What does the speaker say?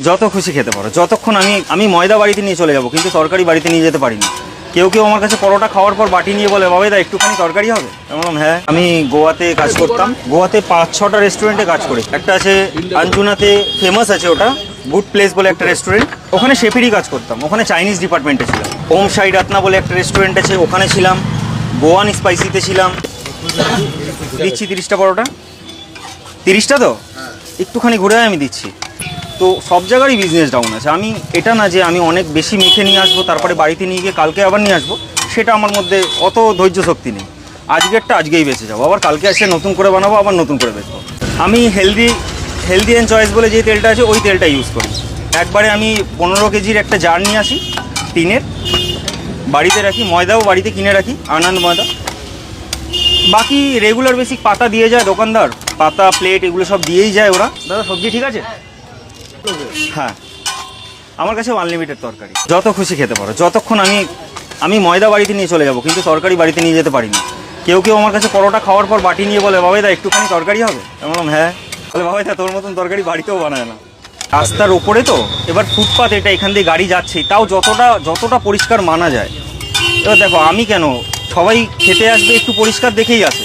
যত খুশি খেতে পারো, যতক্ষণ আমি ময়দা বাড়িতে নিয়ে চলে যাব, কিন্তু তরকারি বাড়িতে নিয়ে যেতে পারি না। কেউ কেউ আমার কাছে পরোটা খাওয়ার পর বাটি নিয়ে বলে, বাবাই দা একটুখানি তরকারি হবে? আমি বললাম হ্যাঁ। আমি গোয়াতে কাজ করতাম, গোয়াতে 5-6টা রেস্টুরেন্টে কাজ করি। একটা আছে আঞ্জুনাতে, ফেমাস আছে ওটা, গুড প্লেস বলে একটা রেস্টুরেন্ট, ওখানে শেফেরই কাজ করতাম। ওখানে চাইনিজ ডিপার্টমেন্টে ছিলাম। ওম সাই রাত্না বলে একটা রেস্টুরেন্ট আছে, ওখানে ছিলাম। গোয়ান স্পাইসিতে ছিলাম। দিচ্ছি 30টা পরোটা। 30টা তো একটুখানি ঘুরে আমি দিচ্ছি। তো সব জায়গারই বিজনেস ডাউন আছে। আমি এটা না যে আমি অনেক বেশি মেখে নিয়ে আসবো, তারপরে বাড়িতে নিয়ে গিয়ে কালকে আবার নিয়ে আসবো, সেটা আমার মধ্যে অত ধৈর্য শক্তি নেই। আজকেরটা আজকেই বেঁচে যাবো, আবার কালকে এসে নতুন করে বানাবো, আবার নতুন করে বেচবো। আমি হেলদি অ্যান্ড চয়েস বলে যে তেলটা আছে, ওই তেলটা ইউজ করি। একবারে আমি 15 কেজির একটা জার নিয়ে আসি টিনের, বাড়িতে রাখি। ময়দাও বাড়িতে কিনে রাখি, আনন্দ ময়দা। বাকি রেগুলার বেসিক পাতা দিয়ে যায় দোকানদার, পাতা প্লেট এগুলো সব দিয়েই যায় ওরা। দাদা সবজি ঠিক আছে? হ্যাঁ, আমার কাছে আনলিমিটেড তরকারি, যত খুশি খেতে পারো, যতক্ষণ আমি ময়দা বাড়িতে নিয়ে চলে যাব, কিন্তু তরকারি বাড়িতে নিয়ে যেতে পারি না। কেউ কেউ আমার কাছে পরোটা খাওয়ার পর বাটি নিয়ে বলে, বাবাই দা একটুখানি তরকারি হবে? আমি বললাম হ্যাঁ। বলে, বাবাই দা তোর মতন তরকারি বাড়িতেও বানায় না। রাস্তার ওপরে তো, এবার ফুটপাথ, এটা এখান দিয়ে গাড়ি যাচ্ছে, তাও যতটা পরিষ্কার মানা যায়। এবার দেখো, আমি কেন, সবাই খেতে আসবে একটু পরিষ্কার দেখেই আসে।